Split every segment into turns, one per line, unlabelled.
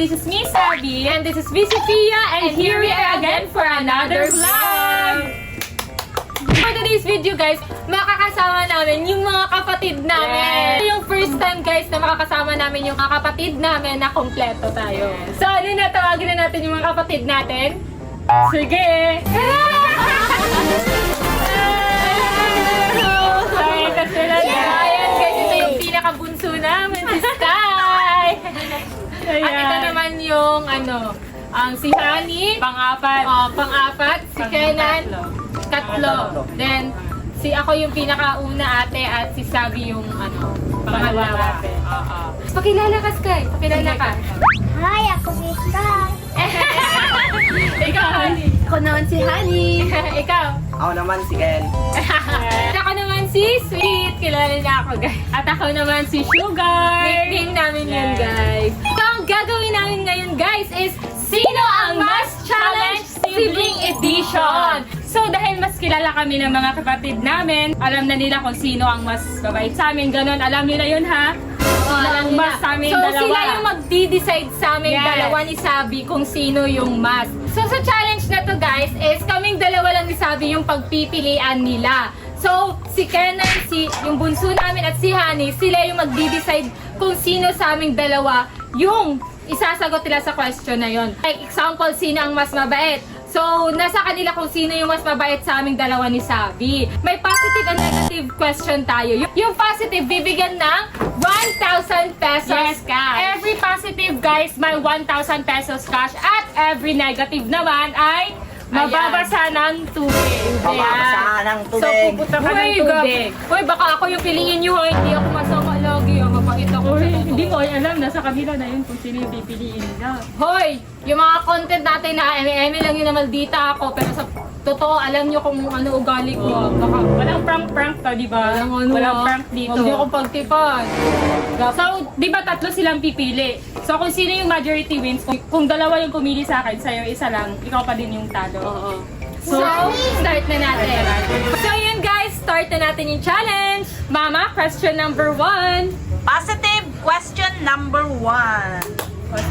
this is me, Sabi. And this is V. Sophia. And here we are again for another vlog. For today's video, guys, makakasama namin yung mga kapatid namin. Yes. Yung first time, guys, na makakasama namin yung mga kapatid namin na kompleto tayo. Yes. So, ano na, tawagin na natin yung mga kapatid natin? Sige! Ito sila na. Ayan, guys, ito yung pinakabunso namin, si Sky. At ito naman yung, si Honey, pang-apat. Pang-apat, si Kenan, tatlo. Then, ako yung pinakauna ate at si Sabi yung, pangalawa ate. Pakilala ka, Sky. Pakilala ka.
Hi, ako si Sky.
Ikaw, Honey.
Ako naman si Honey.
Ikaw.
Ako naman si Ken.
Ako naman si Sweet. Kilala niya ako, guys. At ako naman si Sugar. Nickname namin yun, guys. So, ang gagawin namin ngayon, guys, is Sino ang Mas Challenge Sibling Edition. So, dahil mas kilala kami ng mga kapatid namin, alam na nila kung sino ang mas babait sa amin. Ganon, alam nila yun, ha? Ang mas sa amin dalawa. So, sila yung magdi-decide sa amin dalawa ni Sabi kung sino yung mas. So, sa challenge na to, guys, is kaming dalawa lang ni Sabi yung pagpipilian nila. So, si Kenan, yung bunso namin at si Honey, sila yung magdi-decide kung sino sa aming dalawa yung isasagot nila sa question na yon. Like, example, sino ang mas mabait? So, nasa kanila kung sino yung mas mabait sa aming dalawa ni Sabi. May positive and negative question tayo. Yung positive, bibigyan ng 1,000 pesos cash. Every positive, guys, may 1,000 pesos cash. At every negative naman ay mababasa ng tubig.
Mababasa ng tubig.
So, pupunta ka ng tubig. Uy, baka ako yung piliin nyo, hindi ako masama lagi. Mapakit ako.
Hindi mo alam, nasa kanila na yun kung sino yung pipiliin nila.
Hoy! Yung mga content natin na eme lang yun na maldita ako, pero sa totoo, alam nyo kung ano ugali ko. Baka
Walang prank to, di ba? Walang prank dito.
Hindi ako pagtipan.
So, di ba tatlo silang pipili? So, kung sino yung majority wins, kung dalawa yung pumili sa akin, sa'yo isa lang, ikaw pa din yung talo.
Oo. So, start na natin. So, yun guys, start na natin yung challenge. Mama, question number 1.
Positive question number 1.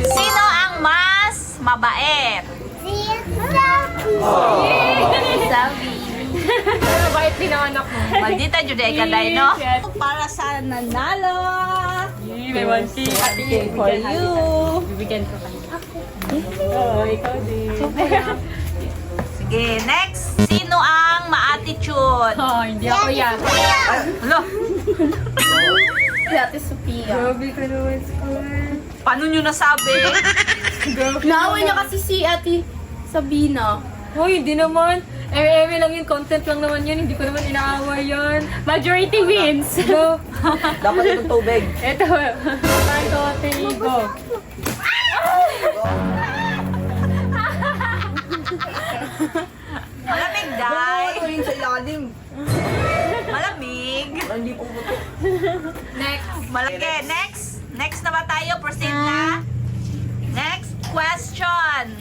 Sino ang mas mabait?
Si Sabi.
Sabi.
Pero bakit din ang anak mo?
Maldita juday ka dahil, no? Para sa nanalo.
May 1K.
For you.
Bibigyan ko kayo. Oo, ikaw din.
Sige, next. Sino ang ma-attitude?
Oh, hindi ako yan.
Hello?
Si Ate Sophia.
Grabe ka naman, Sky.
Paano nyo nasabi?
Naaway niya kasi si Ate Sabina.
Hoy, hindi naman. Eme lang yun, content lang naman yun. Hindi ko naman inaaway yan.
Majority wins.
Go.
Dapat itong tubig.
Ito. Ito, go.
Malamig, guys.
Ito yung sa ilalim.
Malamig.
Hindi po puto.
Next.
Malaki. Next na ba tayo? Proceed na. Next question.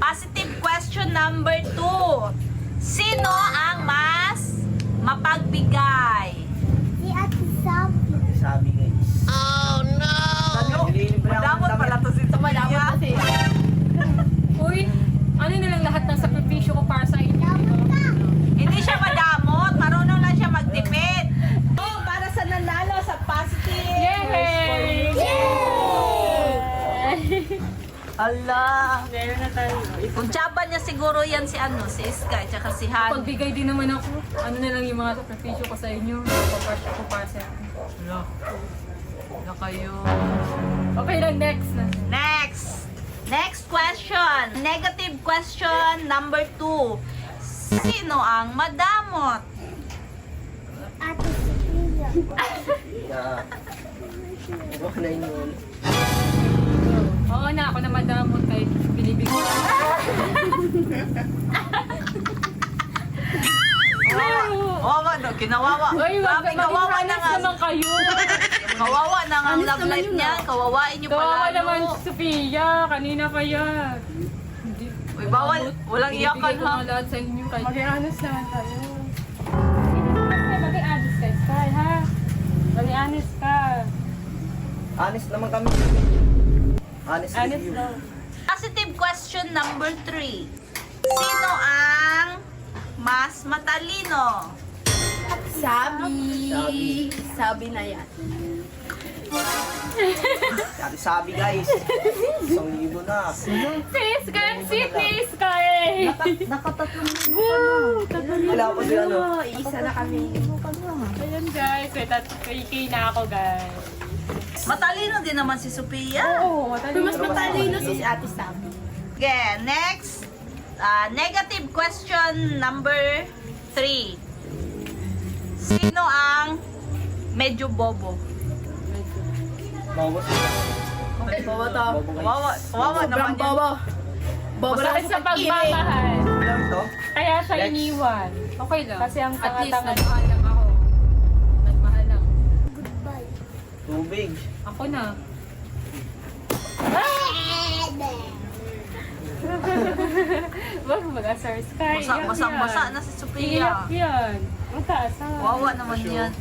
Positive question number 2. Sino ang mas mapagbigay?
Si Ate Sabi.
Sabi guys.
Madamot pala to si Sophia.
Uy, ano na lang lahat ng sakripisyo ko para sa inyo.
Hindi siya madamot. Marunong lang siya magtipid. Oh, para sa nanalo sa positive.
Yay!
Allah.
Meron na tayo.
Kung tsaban niya siguro yan si Sky, tsaka si Han.
Pagbigay din naman ako. Ano na lang yung mga sakripisyo ko sa inyo. Papash ako para sa inyo.
Ano kayo?
Okay lang, next na.
Next question. Negative question number 2. Sino ang madamot?
Ate Sophia.
Huwag na yun.
Oo na, ako na madamot kahit binibigay.
Oh, ano, kinawawa.
Uy, wag
Grabe, kawawa na nga.
naman kayo.
Kawawa na nga ang love life niya. Kawawain niyo
Kawawa
pala.
naman si Sophia. Kanina pa yan.
Uy, bawal. Walang iyakan
Binibigay ko
ha.
nga lahat sa inyo kahit
Mag-i-honest naman tayo. Mag-i-honest ka, Sky, ha? Mag-i-honest ka.
Honest naman kami. Honest
Honest
review.
daw.
Positive question number 3. Sino ang mas matalino?
Sabi. Sabi na yan.
Dati sabi guys. 1,000 na.
Sis, sit, sis, kay.
Wala pa si ano.
Oh, isa na kami.
Ayun guys, wait, at kay na ako guys.
Matalino din naman si Sophia.
Oo,
Pero mas matalino si Ate Sabi.
Okay, next. Negative question number 3. Sino ang medyo bobo?
Bawa sila.
Bobo to.
Kawawa naman
Sobrang
yun.
bobo. Bobo lang
Masakit sa
pag-ibig.
pagmamahal.
Ilang ito?
Kaya siya
Next.
iniwan.
Okay lang.
Kasi ang
At least,
tanga-tanga.
nagmahal lang ako. Nagmahal lang.
Tubig.
Ako na.
Wag mag-asar Sky.
Basa na si
Iyak
Sophia.
yan. Ang taas ha.
Kawawa naman yan.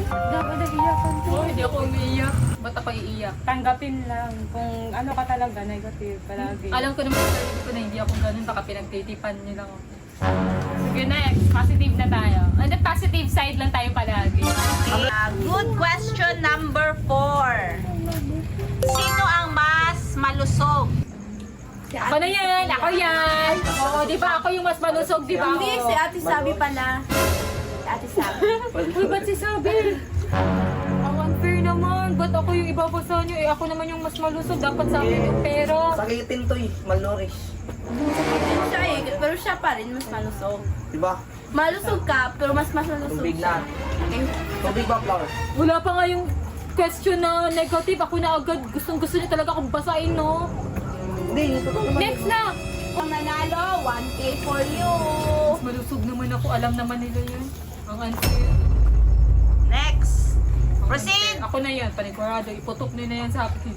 Dapat nag-iyakan ko.
Oh, hindi ako umiiyak. Ba't ako iiyak?
Tanggapin lang. Kung ano ka talaga, negative palagi.
Alam ko naman sa sarili ko na hindi ako ganun. Baka pinagtitipan niyo lang ako. Sige, next. Positive na tayo. On the positive side lang tayo palagi.
Good question number 4. Sino ang mas malusog?
Ako na yan! Ako yan! Oo, di ba ako yung mas malusog, di ba?
Hindi, si Ate Sabi pala. Si Ate Sabi.
Uy, ba't si Sabi? Ang unfair naman. Ba't ako yung ibabasa niyo? Eh, ako naman yung mas malusog. Dapat sa akin yung pera.
Sakitin to eh. Malnourished.
Siya eh, pero siya pa rin mas malusog.
Diba?
Malusog ka, pero mas malusog
Tubig
siya.
na. Tubig ba, flower?
Wala pa nga yung question na negative. Ako na agad. Gustong-gusto niya talaga akong basahin, no?
Hindi, totoo naman.
Next na!
Kung nanalo, 1K for you.
Mas malusog naman ako. Alam naman nila yun. Ang unfair.
Next.
Ang
Proceed.
unfair. Ako na yan. Panigurado. Iputok nyo na yan sa akin.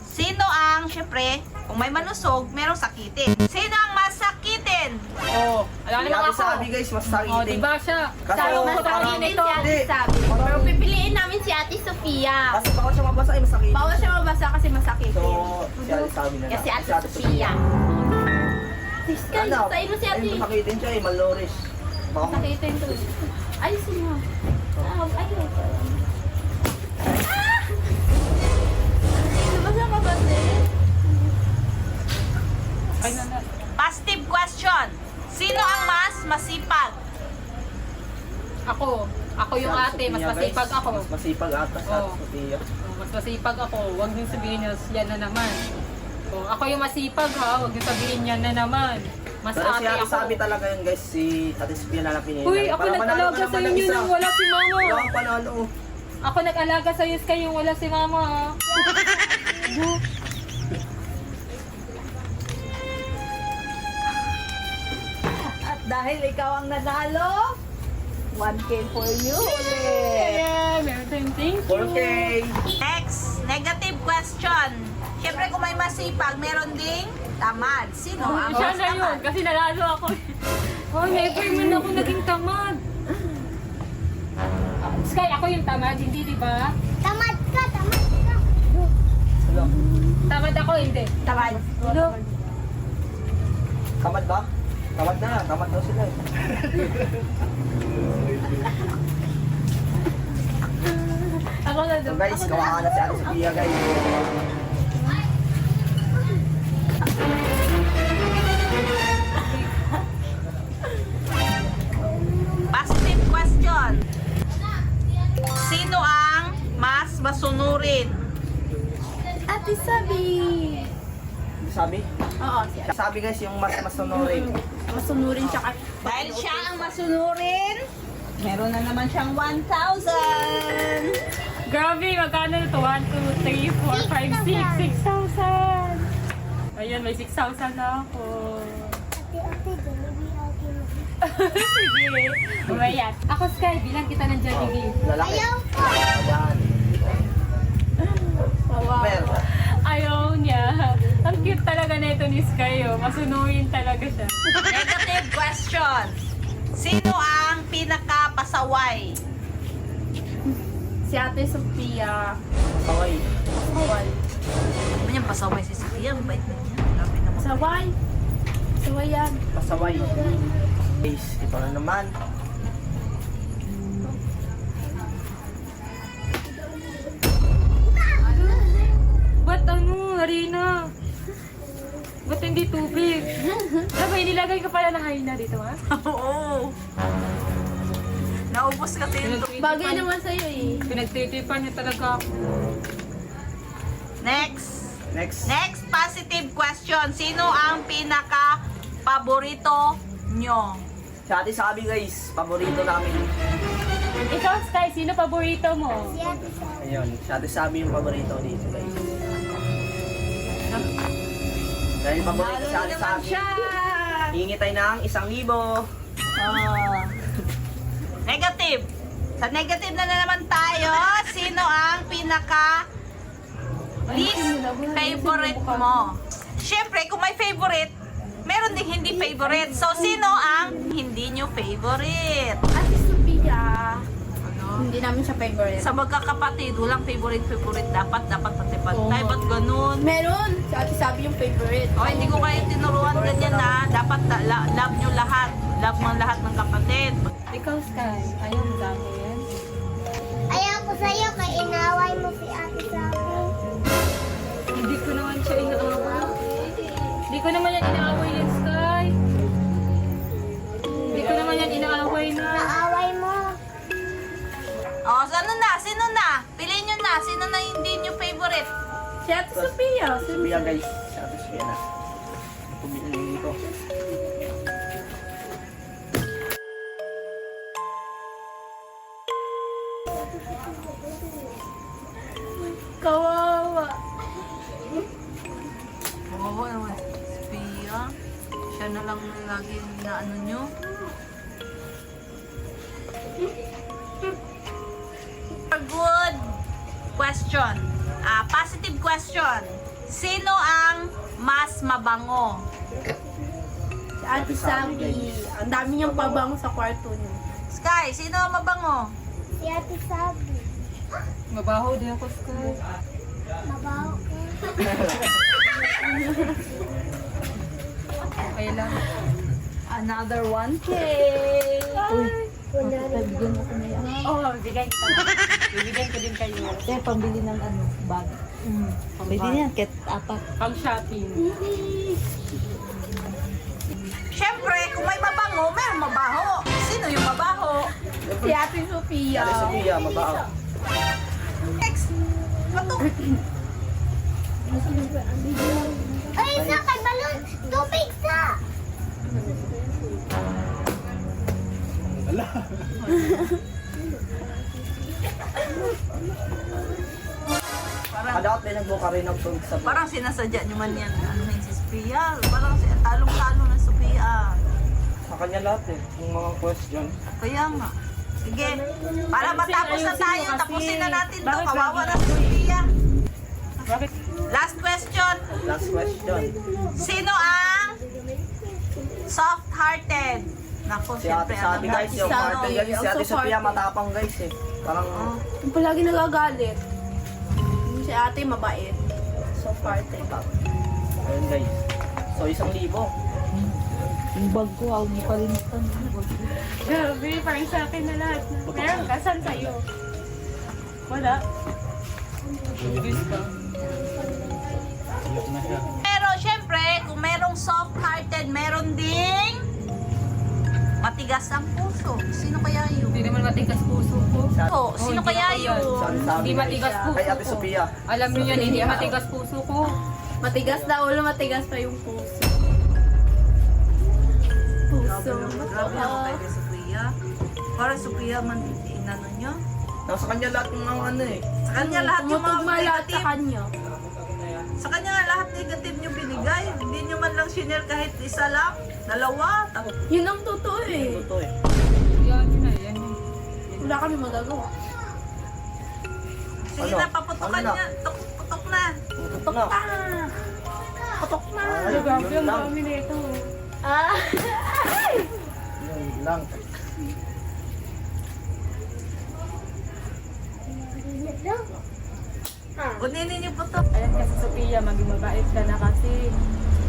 Sino ang, syempre, kung may manusog, merong sakitin. Sino ang masakitin?
Oo. Alam
Si
naman
Ate
ako.
Sabi guys, mas
Oo,
sakitin.
diba siya?
Kasi
Sabi ko
Mas
talaga
parang-
sakitin
nito.
si Ate Sabi. Pero pipiliin namin si Ate Sofia.
Kasi bawal siya mabasa ay masakit.
Bawal siya mabasa kasi masakit.
So, si Ate Sabi na lang.
Kasi Ate Sofia. Sky,
Ano?
sa ino si Ate.
Ayun, masakitin siya eh, malnourished. Baka
Sakitin to. Ayusin mo. Ayun. Nabasa ka ba, Sis?
Ay, nana.
Positive question. Sino ang mas masipag?
Ako. Ako yung ate. Mas
Sophia,
masipag
guys.
ako.
Mas masipag ata sa
Oo.
Ate Sophia.
Mas masipag ako. Huwag niyong sabihin na yan na naman. Ako yung masipag ha. Huwag niyong sabihin yan na naman. Mas
Pero si
ate
Ate
ako.
Sabi talaga yun guys, si Ate Sophia na lang pinili.
Uy, ako nag-alaga sa inyo nang wala si mama.
Wala kang panalo.
Ako nag-alaga sa iyo yung wala si mama ha.
At dahil ikaw ang nanalo, 1K for you ulit.
Ayan, meron tayong thank you.
4K.
Next, negative question. Siyempre kung may masipag, meron ding tamad. Sino ang
Siya
mas
na yun,
tamad?
kasi nanalo ako.
Oh, never man ako naging tamad.
Sky, ako yung tamad, hindi di ba?
Wala.
Tamad ako, hindi.
Tamad.
Tamad ba? Tamad na. Tamad daw sila eh.
Ako na
So guys, kawawa na si Ate Sophia guys.
Positive question. Sino ang mas masunurin?
Ate Sabi.
Sabi?
Oo, si Ate.
Sabi guys, yung mas masunurin.
Masunurin siya kasi.
Dahil siya ang masunurin, meron na naman siyang 1,000.
Grabe, magkano na to? 1, 2, 3, 4, 5, 6, 6,000. Ayan, may 6,000 na ako. Sige, umayat.
Ako, Sky, bilang kita ng Jollibee.
Lalaki. Ayan. Mer.
Ayaw niya. Ang cute talaga na ito ni Sky, oh. Masunurin talaga siya.
Negative question. Sino ang pinakapasaway?
Si Ate Sophia.
Pasaway.
Saway.
Ano yung pasaway si Sophia? Ang bait na niya. Grabe naman.
Saway. Saway yan.
Pasaway. Guys, ito na naman.
Ba't ano, Harina? Ba't hindi tubig? Sabay, nilagay ko pala na harina dito, ha?
Oo. Naubos kasi yung
Bagay naman sa'yo eh.
Pinagtitipan niya talaga ako.
Next.
Next.
Next positive question. Sino ang pinaka-paborito nyo?
Si Ate Sabi guys, paborito namin.
Ikaw, Sky, sino paborito mo?
Ayun, si Ate Sabi yung paborito dito guys. Dahil paborito si Ate Sabi, hingi tayo ng 1,000.
Negative. Sa negative na naman tayo. Sino ang pinaka least favorite mo? Siyempre, kung may favorite, meron ding hindi favorite. So, sino ang hindi nyo favorite?
Ate Sophia. Hindi namin siya favorite.
Sa magkakapatid, walang favorite. Dapat pantay-pantay. Ba't ganun?
Meron. Si Ate Sabi yung favorite.
O, hindi ko kayo tinuruan ganyan na. Dapat love nyo lahat. Love mo lahat ng kapatid.
Ikaw, Sky, ayaw mo dami yan?
Ayaw ko sa'yo, kay inaway mo si Ate Sabi.
Hindi ko naman siya inaaway. Hindi ko naman yan inaaway yan, Sky. Hindi ko naman yan inaaway na.
Naaway mo.
O, ano na? Sino na? Piliin nyo na. Sino na hindi nyo favorite?
Si Ate Sophia.
Sophia guys, si Ate Sophia na. Pumili ko.
Kawawa.
Oo naman. Sophia. Siya na lang lagi na ano nyo. A good question. Positive question. Sino ang mas mabango?
Si Ate Sabi. Ang dami niyang pabango sa kwarto niya.
Sky, sino ang mabango?
Si Ate Sabi.
Mabaho din ako, Sky.
Mabaho ko.
Okay lang.
Another 1K. Uy.
Oo, bigay kita. Bibigyan ko din kayo.
Kaya pambili ng ano, bag. Pambili niya, ket apat.
Pang shopping.
Siyempre, kung may mabango, may mabaho. Sino yung mabaho?
Si Ate Sophia.
Ate Sophia, mabaho.
Next. Patok.
Ay, isa kay balon. Tubig sa.
Kadaot din nagbuka rin ng tubig sa
Parang sinasadya nyo man yan. Ano yung si Sophia? Parang talong-talo ng Sophia.
Sa kanya lahat eh, yung mga question.
Kaya nga. Sige. Para matapos na tayo,
kasi.
tapusin na natin to.
Bakit
Kawawa
lagi
na si Sophia.
Bakit?
Last question.
Last question.
Sino ang soft-hearted? Naku,
Si Ate
siyempre.
Sabi guys, yung
Sabi,
partner guys. Si
ang
Ate
so
Sophia
party.
matapang guys eh. Parang
Yung palagi nagagalit. Si Ate mabait. So parte.
ayun guys. So 1,000.
Yung bag ko, ako mo kalimutan.
Grabe, parang sa akin na lahat. Meron ka, saan sa'yo? Wala.
Pero syempre, kung merong soft-hearted, meron ding matigas ang puso. Sino kaya yun?
Hindi naman matigas puso ko.
Oh, sino
hindi
kaya
ako yan.
yun?
Sabi Sabi
Hindi
guys.
matigas puso
Kay Ate
ko.
Sophia.
Alam niyo yan, hindi matigas puso ko.
Matigas na ulo, matigas pa yung puso. Puso.
Grabe naman kay Sophia. Parang Sophia man inano nyo.
Nasa kanya lahat ng mga ano eh.
Sa kanya lahat yung mga
Tumutugma lahat sa
negative.
kanya.
Sa kanya nga lahat negative nyo binigay. Hindi nyo man lang shinare kahit isa lang. Dalawa.
Yun ang totoo eh.
Totoo eh.
Yan yun na, yan yun.
Wala kami magagawa.
Sige
Ano?
na, paputukan
Ano na?
niya. Putok na.
Tutok na.
Patok na.
Ay,
Grabe,
yun
ang
lang.
dami nito.
Yun lang.
Kuninin niyo po to.
Ayan kasi Sophia, maging mabait ka na kasi.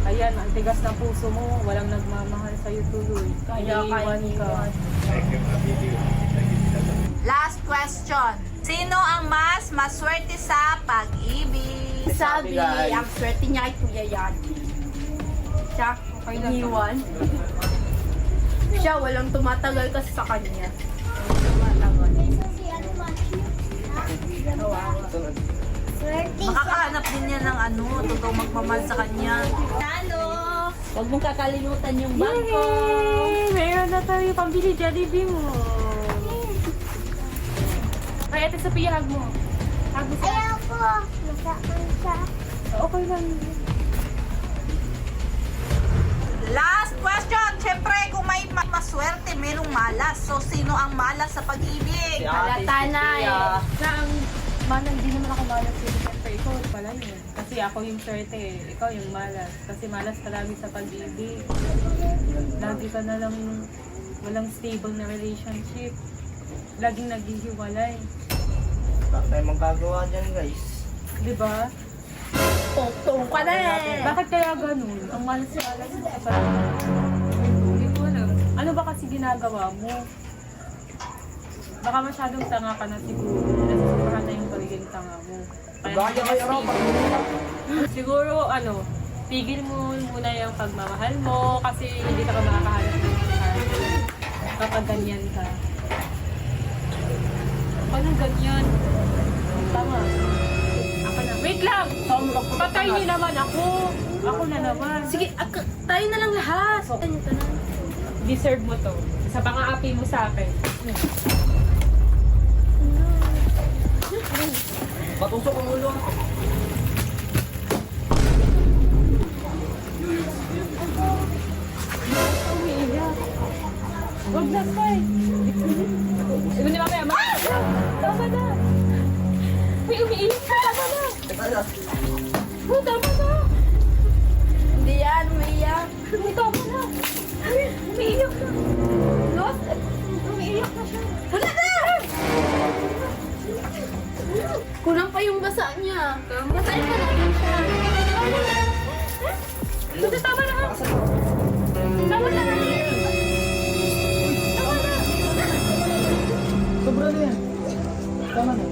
Ayan, ang tigas ng puso mo. Walang nagmamahal sa'yo tuloy.
Kaya
Iiwan ka.
Last question. Sino ang mas maswerte sa pag-ibig?
Sabi,
guys.
ang swerte niya ay Kuya Yagi. Siya, iniwan. Siya, walang tumatagal kasi sa kanya. Tumatagal.
Swerte siya.
Makakahanap din niya ng ano, totoo magmamahal sa kanya.
Huwag mong kakalimutan yung bangko.
Yay! Meron na tayo pambili Jollibee mo. Ay, Ate Sophia, hug mo. Hug mo siya.
Ayaw ko. Masaktan siya.
Okay lang.
Last question. Siyempre, kung may maswerte, merong malas. So, sino ang malas sa pag-ibig?
Si Ate
Halata na
Sophia.
Na ang malas, hindi naman ako malas yun. Siyempre, ikaw pala yun. Kasi ako yung swerte, ikaw yung malas. Kasi malas ka lagi sa pag-ibig. Lagi ka na lang walang stable na relationship. Laging naghihiwalay.
Wala tayong magagawa dyan, guys.
Di ba?
Tong ka na eh.
Bakit kaya ganun? Ang malas-malas mo sa pag-ibig. Hindi ko alam. Ano ba kasi ginagawa mo? Baka masyadong tanga ka na siguro. Nasusuprahan na yung pagiging tanga mo.
Bagay kayo raw,
Siguro, tigil mo muna yung pagmamahal mo kasi hindi ka makakahanap ng mahal kapag ganyan ka. Paano ganyan? Tama. Ako na. Wait lang! Patay niyo naman ako. Ako na naman.
Sige, tayo na lang lahat. Tayo ka na.
Deserve mo to. Sa pang-aapi mo sa akin.
Patusok ang ulo.
Huwag na, Sky. Iba ni mamaya. Tama na. Uy, umiiyak ka. Tama na.
Teka lang.
Oh, tama na.
Hindi yan, umiiyak.
Oh, tama na. Umiiyak na.
Lost?
Umiiyak na siya.
Wala na! Kulang pa yung basa niya. Basahin mo na siya.
Kasi tama na. Tama na.
Sobra na yan. Tama na.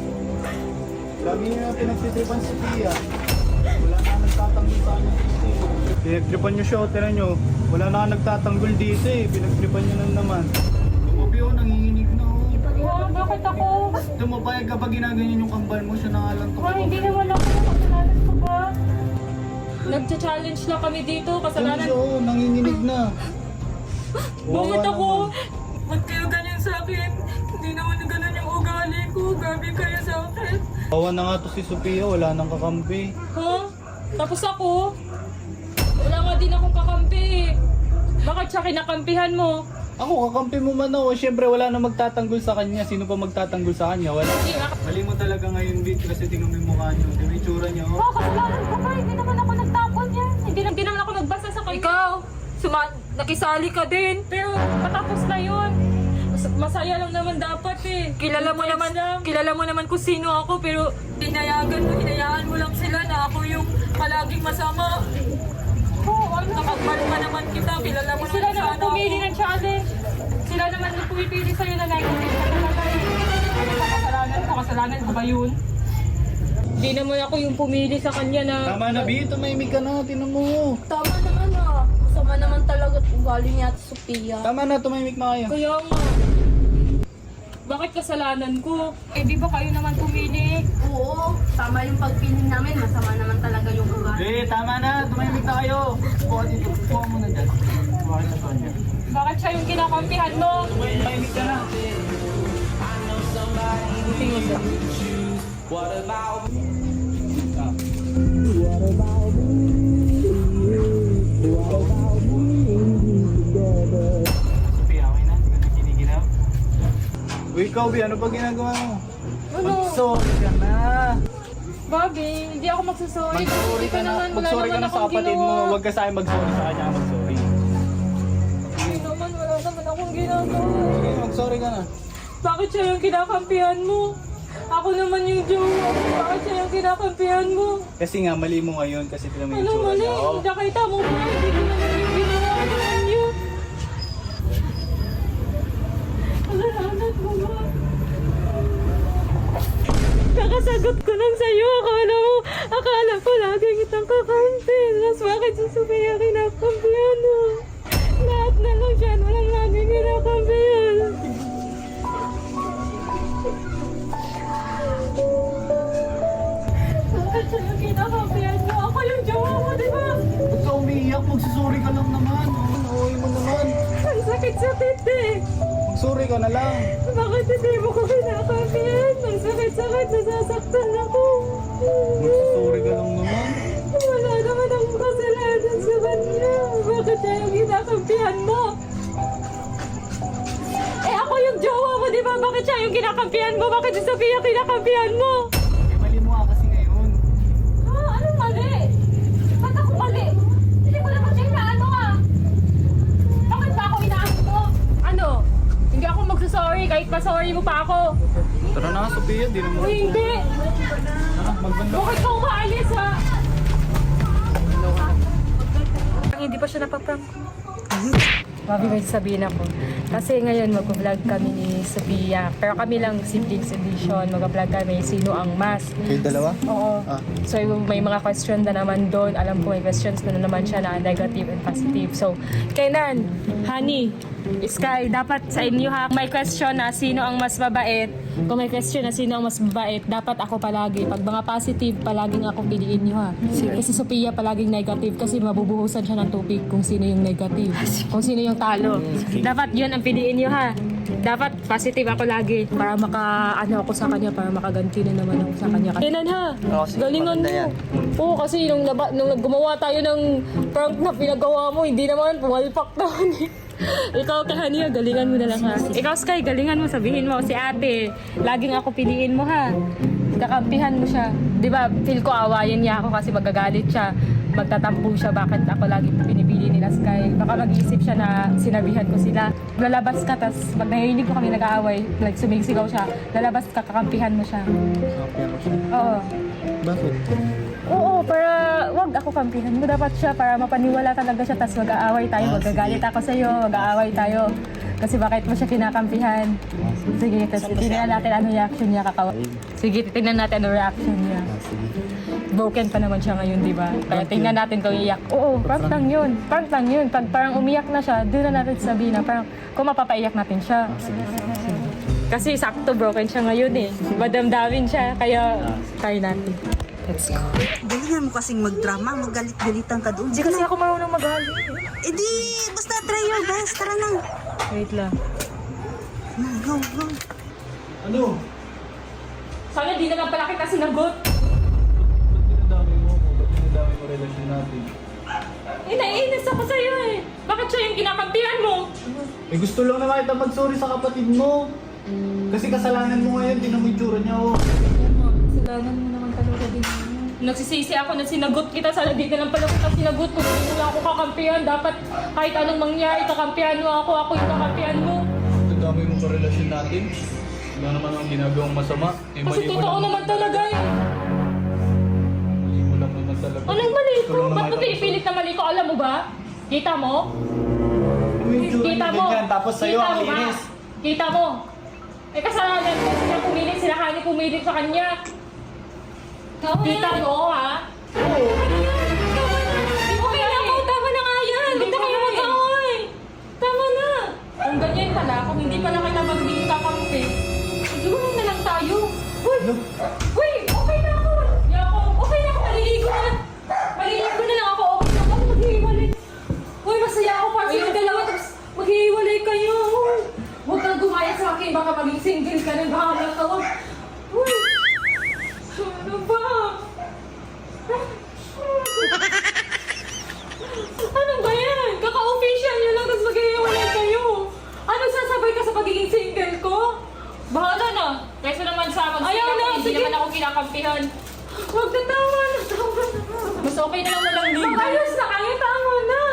Lagi niya pinagtitripan si Pia. Wala na nagtatanggol sa kanya. Pinagtripan niyo siya, tira niyo. Wala na nagtatanggol dito eh. Pinagtripan niyo na naman. Lumabi ako, nanginginig na ako.
Oh, bakit ako?
Tumapayag ka ba ginaganyan yung kambal mo? Siya na nga lang
Ay, hindi naman ako. Kasalanan ko ba? Nagcha-challenge lang kami dito. Kasalanan.
siya, oh, nanginginig na.
Bakit
Wawa
ako?
naman.
Ba't kayo ganyan sa akin? Hindi naman ganun yung ugali ko. Grabe kayo sa akin.
Bawa na nga to si Sophia, wala nang kakampi.
Ha? Tapos ako? Wala nga din akong kakampi. Bakit siya kinakampihan mo?
Ako, kakampi mo man ako. Siyempre, wala na magtatanggol sa kanya. Sino pa magtatanggol sa kanya? Wala.
Hindi nga.
Mali mo talaga ngayon, Vic, kasi tingnan mo yung mukha niyo. Tingnan mo yung tsura niya, oh.
Oh, kasalanan ko pa. Hindi naman ako nagtapon yan. Hindi naman ako nagbasa sa kanya. Ikaw, nakisali ka din. Pero patapos na yun. Masaya lang naman dapat eh. Kilala mo naman kung sino ako, pero hinayaan mo lang sila na ako yung palaging masama. Oo, nakagmal pa naman kita. Kilala mo sila naman pumili ng challenge. Sila naman yung pumipili sa'yo na negative ka talaga. Ano ba kasalanan ko ba yun? Hindi naman ako yung pumili sa kanya na...
Tama na, Bi. Tumahimik ka na. Tinan mo.
Tama naman ah. Masama naman talaga ugali niya at Sophia.
Tama na, tumahimik na kayo.
Kaya nga. Bakit kasalanan ko? Eh di ba kayo naman pumili?
Oo, tama yung pagpili namin. Masama naman talaga yung ugali.
Tama na. Tumahimik na kayo. Kuha dito. Kuha mo na dyan. Kuha ka sa Sonia.
Bakit siya yung kinakampihan mo?
Tumahimik ka na. Sophia, okay na? Hindi ka na kiniginaw? Uy, ikaw, Bi, ano pa ginagawa mo?
Ano?
Mag-sorry ka na.
Bobby, hindi ako magsasorry.
Mag-sorry ka na. Mag-sorry ka na sa kapatid mo. Huwag ka sa akin mag-sorry sa kanya. Mag-sorry.
Hindi naman, wala naman akong ginagawa.
Sige, mag-sorry ka na.
Bakit siya yung kinakampihan mo? Ako naman yung jowa mo. Bakit siya yung kinakampihan mo?
Kasi nga, mali mo ngayon kasi tignan mo yung
Ano
itsura
mali?
niya. Oh.
Nakita mo ba? Hindi ko naman yung ginawa ko niyo. Kasalanan mo ba? Nakasagot ko lang sa'yo. Akala ko lagi kitang kakampi. Tapos bakit si Sophia kinakampihan mo? Lahat na lang siya. Walang lagi kinakampihan. Bakit siya yung kinakampihan mo? Ako yung jowa mo, di ba?
Ba't ka umiiyak? Magsusuri ka lang naman. Nauwi mo naman.
Ang sakit-sakit eh.
Magsuri ka na lang.
Bakit hindi mo ko kinakampihan? Ang sakit-sakit, nasasaktan ako.
Magsusuri ka lang naman.
Wala naman akong kasalanan sa kanya. Bakit siya yung kinakampihan mo? Eh ako yung jowa mo, di ba? Bakit siya yung kinakampihan mo? Bakit si Sophia kinakampihan mo?
Eh, mali mo nga kasi ngayon.
Anong mali? Ba't ako mali? Hindi ko naman siya inaano ah. Bakit ba ako inaano mo? Ano? Hindi ako magsasorry kahit pa-sorry mo pa ako.
Tara na, Sophia. Di naman.
Uy, hindi!
Tara, magbanda.
Bakit ka umaalis ha? Hindi pa siya napaprank. Mabi may sasabihin ako. Kasi ngayon mag-vlog kami ni Sophia. Pero kami lang siblings edition. Mag-vlog kami sino ang mas.
Kayo dalawa?
Oo.
Ah.
So may mga question na naman doon. Alam ko may questions na naman siya na negative and positive. So, Kenan, Honey, Sky, dapat sa inyo ha. May question na sino ang mas mabait. Kung may question na sino ang mas mabait, dapat ako palagi. Pag mga positive, palaging ako piliin nyo ha. Kasi Sophia palaging negative kasi mabubuhusan siya ng tubig kung sino yung negative. Kung sino yung talo. Dapat yun ang piliin nyo ha. Dapat positive ako lagi para ano ako sa kanya, para makaganti na naman ako sa kanya. Kenan ha, galingan mo. Oo, kasi nung gumawa tayo ng prank na pinagawa mo, hindi naman pumalpak naman eh. Ikaw kay Hania, galingan mo na lang ha. Ikaw Sky, galingan mo, sabihin mo si ate, laging ako piliin mo ha. Kakampihan mo siya. Di ba, feel ko awayin niya ako kasi magagalit siya. Magtatampo siya, bakit ako lagi pinipili nila Sky. Baka mag-iisip siya na sinabihan ko sila. Lalabas ka, tas pag nahihinig ko kami nag-aaway, like sumisigaw siya, lalabas ka, kakampihan mo siya.
Kakampihan mo siya.
Oo.
Bakit?
Oo, para wag ako kampihan mo. Dapat siya para mapaniwala talaga siya. Tapos mag-aaway tayo, magagalit ako sa'yo, mag-aaway tayo. Kasi bakit mo siya kinakampihan? Sige, tapos titignan natin ano reaction niya Sige, titignan natin ano reaction niya. Broken pa naman siya ngayon, di ba? Kaya tingnan natin kung iyak. Oo, prank lang yun. Prank lang yun. Pag parang umiyak na siya, doon na natin sabihin na parang kung mapapaiyak natin siya. Kasi sakto broken siya ngayon eh. Madamdamin siya, kaya try natin. Let's go.
Galingan mo kasing magdrama, magalit-galitan ka doon.
Hindi kasi ako marunong magalit.
Eh di, basta try your best. Tara na.
Wait lang.
Go, go.
Ano?
Sana di na lang pala kita sinagot.
Ba't dinadami mo ako? Ba't dinadami mo relasyon natin?
Naiinis ako sa'yo eh. Bakit siya yung kinakampihan mo?
Eh gusto lang na kita mag-sorry sa kapatid mo. Kasi kasalanan mo ngayon, di na mo yung tsura niya oh.
Kasalanan mo naman talaga din. Nagsisisi ako na sinagot kita. Sana di na lang pala kita sinagot. Kung hindi mo lang ako kakampihan, dapat kahit anong mangyari, kakampihan mo ako. Ako yung kakampihan mo.
Ang dami mo sa relasyon natin. Wala naman ang ginagawang masama. Eh,
Kasi
mali mo
totoo
lang
naman talaga eh.
Mali mo lang naman talaga.
Anong mali
Gusto
ko?
lang
Ba't
naman
mo pinipilit na mali ko? Alam mo ba? Kita mo?
Ano yung tsura
Kita
niya
mo?
ganyan? Tapos sa'yo
Kita
ang
mo ba?
linis.
Kita mo? Eh kasalanan ko sila pumilit, sila Hani pumilit sa kanya. Kita mo ha? Oo. Okay na ako, tama na nga yan. Hindi na kayo mag-away. Tama na. Kung ganyan pala, kung hindi pala kita magiging kakampi, siguro na lang tayo. Uy! Uy! Okay na ako! Okay na ako, maliligo na. Maliligo na lang ako, okay na ako, maghihiwalay. Uy, masaya ako para sa dalawa, tapos maghihiwalay kayo. Huwag kang gumaya sa akin, baka maging single ka na, bahala ka. Uy! Ano ba? Ano ba yan? Kaka-official nyo lang, tapos maghihiwalay kayo. Ano sasabay ka sa pagiging single ko? Bahala na. Kesa naman sa
Ayaw na,
hindi
sige.
naman ako kinakampihan. Huwag na, tama na. Mas okay na lang walang ligo. Mag-ayos na kayo, tama na.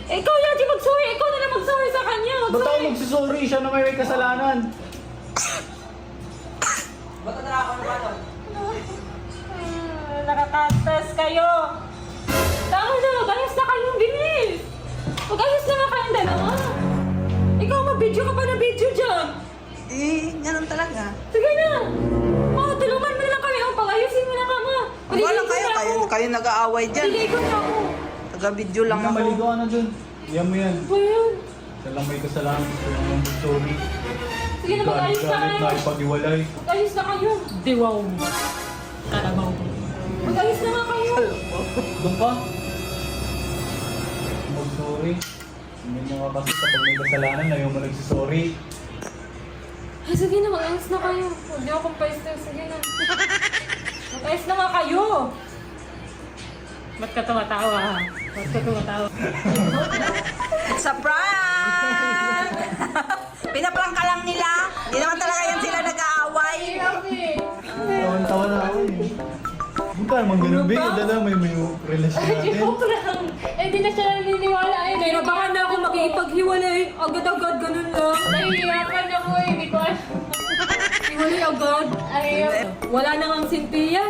Ikaw, Yaji, mag-sorry. Ikaw na lang mag-sorry sa kanya.
Ba't ako magsusorry? Siya na may kasalanan.
Ba't na ako ng ano?
Nakakatas kayo. Tama na, mag-ayos na kayong bilis. Mag-ayos na nga kayong dalawa. Ikaw, mag-video ka pa na video dyan.
Ganun talaga.
Sige na. Tulungan mo na lang kami. Pag-ayusin mo na kama.
Wala kayo nag-aaway dyan.
Maliligo na ako.
Taga-video lang
Hindi na
ako.
maligo ka na dun. Yan mo yan.
Ba yun?
Siya lang may kasalanan sa yung sorry.
Sige na, mag-ayos na
Galit na
kayo.
ipag-iwalay.
Mag-ayos na kayo. Diwaw mo. Kalabaw mo. Mag-ayos na nga kayo.
Doon ka. Mag-sorry. Hindi mo nga kasi kapag may kasalanan, ayaw mo nagsisorry.
Sige na, mag-ayos na kayo. Hindi ako pwesto. Sige na. Mag-ayos na nga kayo. Ba't ka tumatawa ha? Ba't ka tumatawa?
Surprise! Pinaprangka lang nila. Hindi naman talaga yan sila nag-aaway.
Tawan-tawa na ako eh. Huwag ka naman ganun, Bea. Dala, may relasyon natin.
Joke lang. Eh, di na siya naniniwala eh.
Kinabahan na ako makipaghiwalay. Agad-agad, ganun lang.
Nahihirapan ako eh. Hindi ko alam.
Hiwalay agad.
Ayaw.
Wala na ngang Cynthia.